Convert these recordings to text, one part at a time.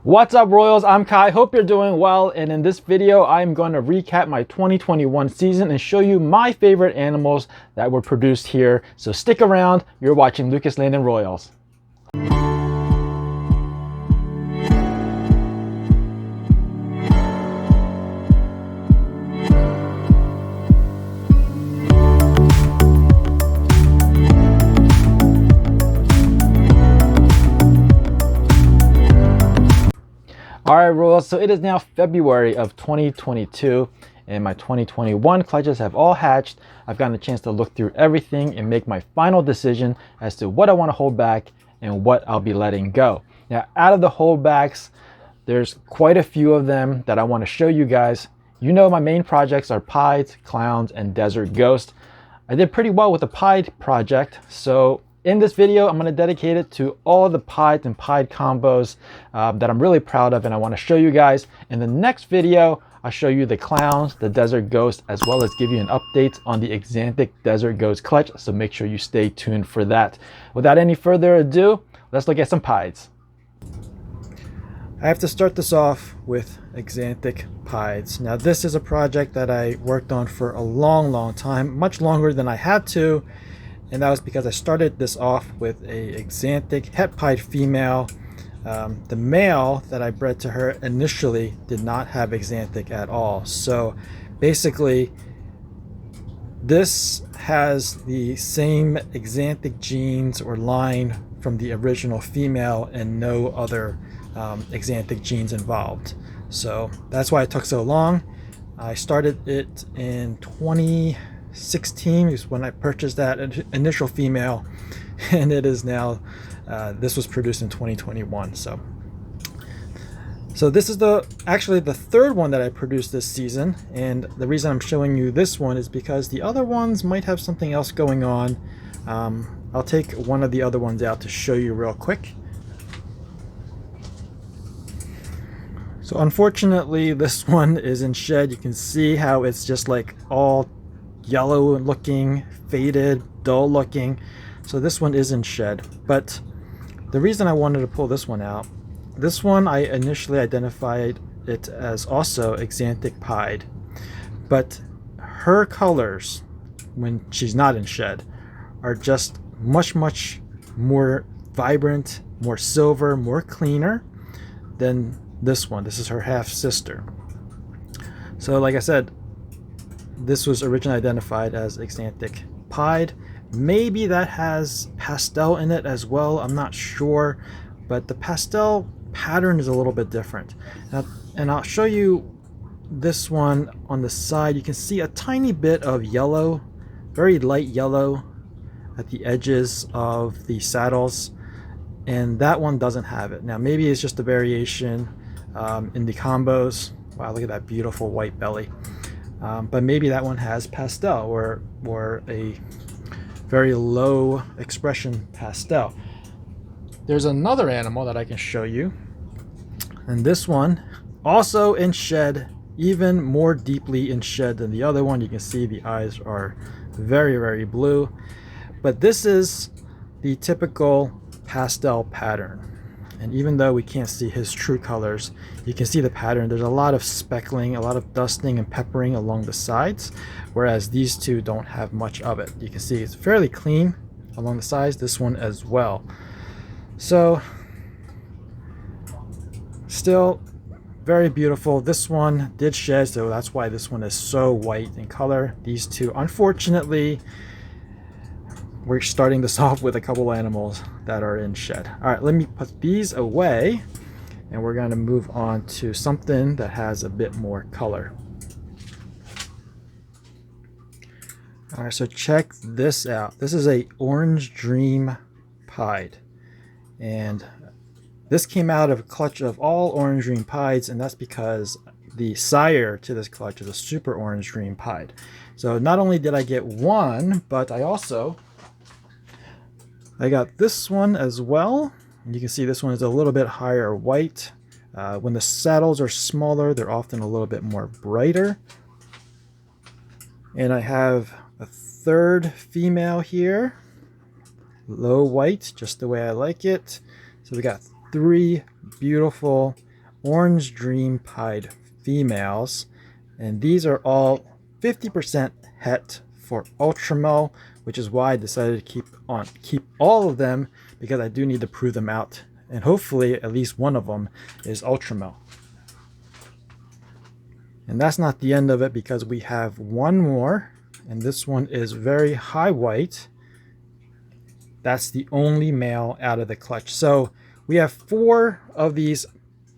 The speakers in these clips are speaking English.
What's up, Royals? I'm Kai. Hope you're doing well. And in this video, I'm going to recap my 2021 season and show you my favorite animals that were produced here. So stick around. You're watching Lucas Landon Royals. All right, Royals, so it is now February of 2022 and my 2021 clutches have all hatched. I've gotten a chance to look through everything and make my final decision as to what I want to hold back and what I'll be letting go. Now, out of the holdbacks, there's quite a few of them that I want to show you guys. You know, my main projects are Pieds, Clowns, and Desert Ghost. I did pretty well with the Pied project, so in this video, I'm going to dedicate it to all the Pieds and Pied combos that I'm really proud of and I want to show you guys. In the next video, I'll show you the Clowns, the Desert Ghost, as well as give you an update on the Axanthic Desert Ghost clutch, so make sure you stay tuned for that. Without any further ado, let's look at some Pieds. I have to start this off with Axanthic Pieds. Now, this is a project that I worked on for a long time, much longer than I had to. And that was because I started this off with a Axanthic Het Pied female. The male that I bred to her initially did not have Axanthic at all. So basically, this has the same Axanthic genes or line from the original female and no other Axanthic genes involved. So that's why it took so long. I started it in 2016 is when I purchased that initial female, and it is now this was produced in 2021. So this is actually the third one that I produced this season, and the reason I'm showing you this one is because the other ones might have something else going on. I'll take one of the other ones out to show you real quick. So unfortunately, this one is in shed. You can see how it's just like all yellow looking, faded, dull looking. So this one is in shed. But the reason I wanted to pull this one out, this one I initially identified it as also Axanthic Pied, but her colors when she's not in shed are just much more vibrant, more silver, more cleaner than this one. This is her half sister. So like I said, this was originally identified as Axanthic Pied. Maybe that has pastel in it as well. I'm not sure, but the pastel pattern is a little bit different. Now, and I'll show you this one on the side. You can see a tiny bit of yellow, very light yellow at the edges of the saddles, and that one doesn't have it. Now, maybe it's just a variation in the combos. Wow, look at that beautiful white belly. But maybe that one has pastel or a very low expression pastel. There's another animal that I can show you, and this one also in shed, even more deeply in shed than the other one. You can see the eyes are very blue, but this is the typical pastel pattern. And even though we can't see his true colors, you can see the pattern. There's a lot of speckling, a lot of dusting and peppering along the sides, whereas these two don't have much of it. You can see it's fairly clean along the sides, this one as well. So still very beautiful. This one did shed, so that's why this one is so white in color. These two, unfortunately, we're starting this off with a couple animals that are in shed. All right, let me put these away and we're going to move on to something that has a bit more color. All right, so check this out. This is a Orange Dream Pied, and this came out of a clutch of all Orange Dream Pieds, and that's because the sire to this clutch is a Super Orange Dream Pied. So not only did I get one, but I got this one as well. You can see this one is a little bit higher white. When the saddles are smaller, they're often a little bit more brighter. And I have a third female here, low white, just the way I like it. So we got three beautiful Orange Dream Pied females, and these are all 50% het for ultramel, which is why I decided to keep all of them, because I do need to prove them out, and hopefully at least one of them is ultramel. And that's not the end of it, because we have one more, and this one is very high white. That's the only male out of the clutch. So we have 4 of these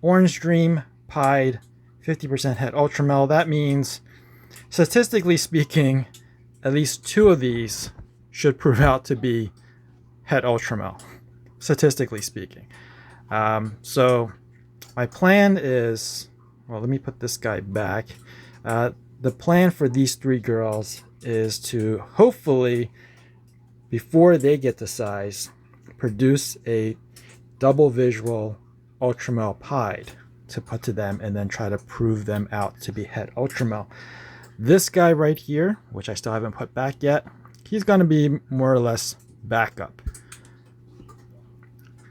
Orange Dream Pied 50% het ultramel. That means, statistically speaking, at least 2 of these should prove out to be het ultramel, statistically speaking. So my plan is, well, let me put this guy back. The plan for these 3 girls is to hopefully, before they get to size, produce a double visual ultramel pied to put to them, and then try to prove them out to be het ultramel. This guy right here, which I still haven't put back yet, he's going to be more or less backup.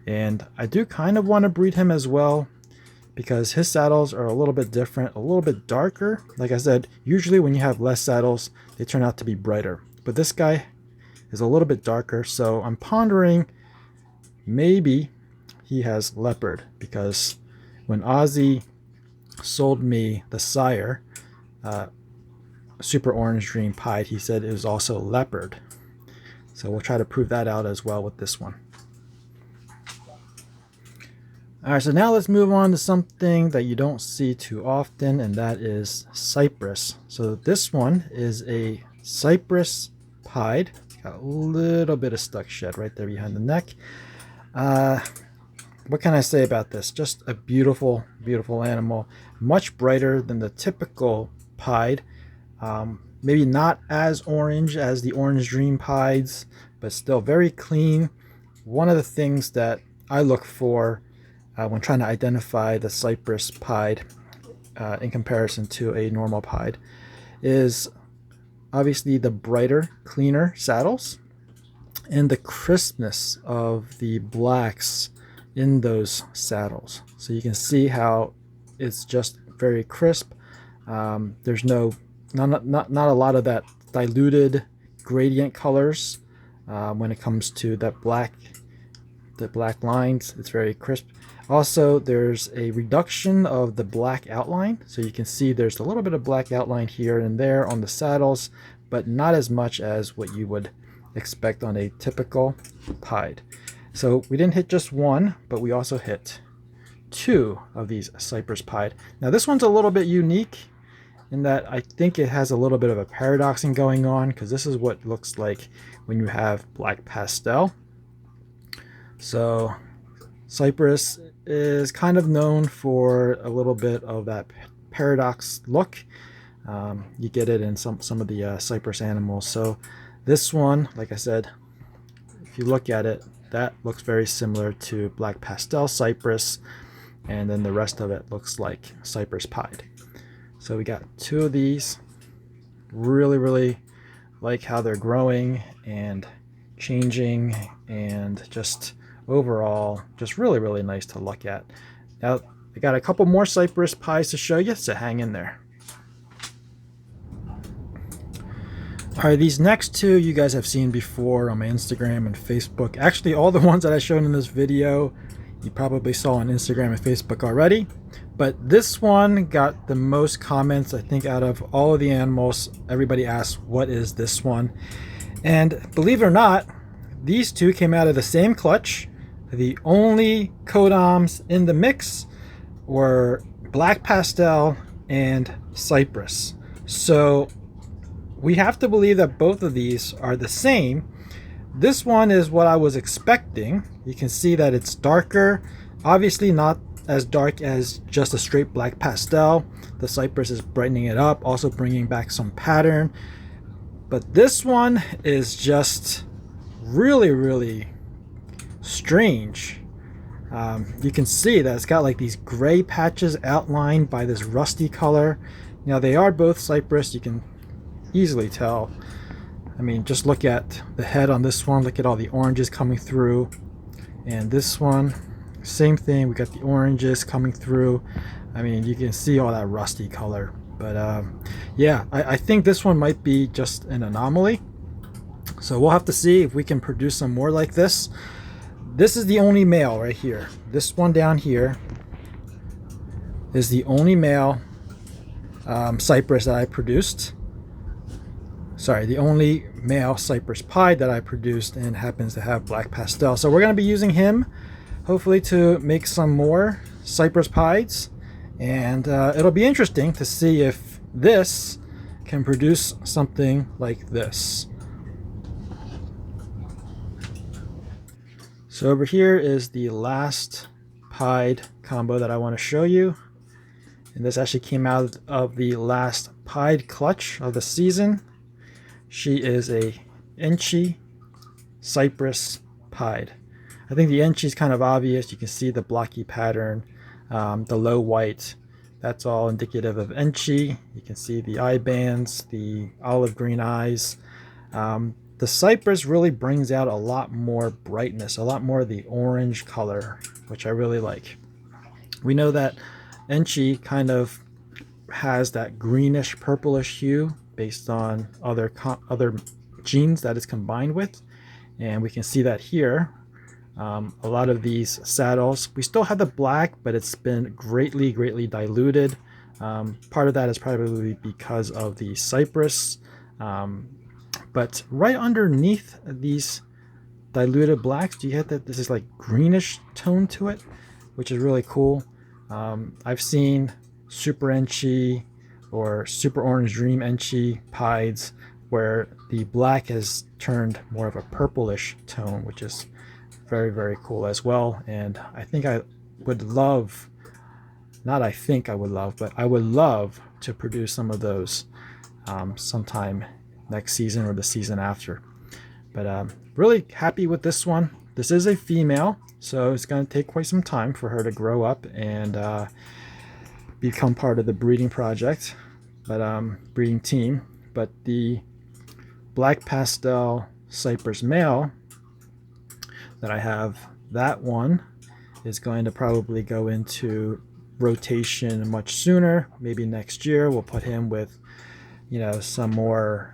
And I do kind of want to breed him as well, because his saddles are a little bit different, a little bit darker. Like I said, usually when you have less saddles, they turn out to be brighter. But this guy is a little bit darker, so I'm pondering maybe he has leopard, because when Ozzy sold me the sire, Super Orange Dream Pied, he said it was also leopard. So we'll try to prove that out as well with this one. Alright, so now let's move on to something that you don't see too often, and that is Cypress. So this one is a Cypress Pied. Got a little bit of stuck shed right there behind the neck. What can I say about this? Just a beautiful, beautiful animal. Much brighter than the typical Pied. Maybe not as orange as the Orange Dream Pieds, but still very clean. One of the things that I look for when trying to identify the Cypress Pied in comparison to a normal Pied is obviously the brighter, cleaner saddles and the crispness of the blacks in those saddles. So you can see how it's just very crisp. There's not a lot of that diluted gradient colors when it comes to the black lines. It's very crisp. Also, there's a reduction of the black outline, so you can see there's a little bit of black outline here and there on the saddles, but not as much as what you would expect on a typical Pied. So we didn't hit just one, but we also hit 2 of these Cypress Pied. Now this one's a little bit unique in that I think it has a little bit of a paradoxing going on, because this is what it looks like when you have black pastel. So Cypress is kind of known for a little bit of that paradox look. You get it in some of the Cypress animals. So this one, like I said, if you look at it, that looks very similar to black pastel Cypress, and then the rest of it looks like Cypress Pied. So we got 2 of these. Really like how they're growing and changing, and just overall just really nice to look at. Now I got a couple more Cypress Pies to show you, so hang in there. Alright, these next 2 you guys have seen before on my Instagram and Facebook. Actually, all the ones that I showed in this video you probably saw on Instagram and Facebook already. But this one got the most comments, I think, out of all of the animals. Everybody asked, what is this one? And believe it or not, these 2 came out of the same clutch. The only codoms in the mix were black pastel and Cypress. So we have to believe that both of these are the same. This one is what I was expecting. You can see that it's darker. Obviously not as dark as just a straight black pastel. The Cypress is brightening it up, also bringing back some pattern. But this one is just really strange. You can see that it's got like these gray patches outlined by this rusty color. Now they are both Cypress, you can easily tell. I mean, just look at the head on this one, look at all the oranges coming through, and this one Same thing, we got the oranges coming through. I mean, you can see all that rusty color. But yeah, I think this one might be just an anomaly. So we'll have to see if we can produce some more like this. This is the only male right here. This one down here is the only male Cypress that I produced. Sorry, the only male Cypress Pied that I produced, and happens to have black pastel. So we're going to be using him hopefully to make some more Cypress Pieds, and it'll be interesting to see if this can produce something like this. So over here is the last Pied combo that I want to show you, and this actually came out of the last Pied clutch of the season. She is a Inchi Cypress Pied. I think the Inchi is kind of obvious. You can see the blocky pattern, the low white. That's all indicative of Inchi. You can see the eye bands, the olive green eyes. The Cypress really brings out a lot more brightness, a lot more of the orange color, which I really like. We know that Inchi kind of has that greenish purplish hue based on other genes that it's combined with, and we can see that here. A lot of these saddles, we still have the black, but it's been greatly diluted. Part of that is probably because of the Cypress, but right underneath these diluted blacks, do you get that this is like greenish tone to it, which is really cool. I've seen Super Inchi or Super Orange Dream Inchi Pieds where the black has turned more of a purplish tone, which is very cool as well. And I think I would love, not I think I would love, but I would love to produce some of those sometime next season or the season after. But really happy with this one. This is a female, so it's going to take quite some time for her to grow up and become part of the breeding project, but breeding team. But the black pastel Cypress male that I have, that one is going to probably go into rotation much sooner. Maybe next year we'll put him with, you know, some more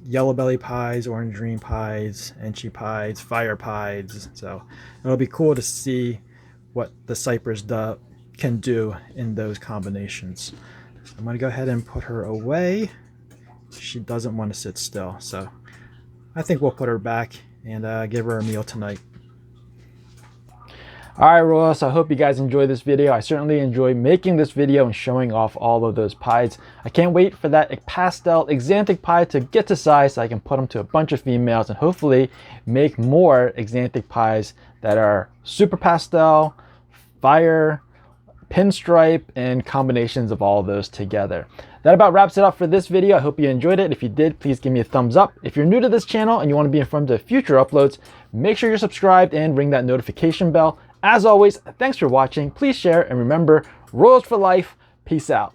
yellow belly pieds, orange dream pieds, Inchi pieds, fire pieds. So it'll be cool to see what the Cypress can do in those combinations. So I'm going to go ahead and put her away. She doesn't want to sit still, so I think we'll put her back and give her a meal tonight. Alright, Royals, I hope you guys enjoyed this video. I certainly enjoyed making this video and showing off all of those pieds. I can't wait for that pastel Axanthic Pied to get to size so I can put them to a bunch of females and hopefully make more Axanthic Pieds that are super pastel, fire, pinstripe, and combinations of all of those together. That about wraps it up for this video. I hope you enjoyed it. If you did, please give me a thumbs up. If you're new to this channel and you want to be informed of future uploads, make sure you're subscribed and ring that notification bell. As always, thanks for watching. Please share, and remember, Royals for life. Peace out.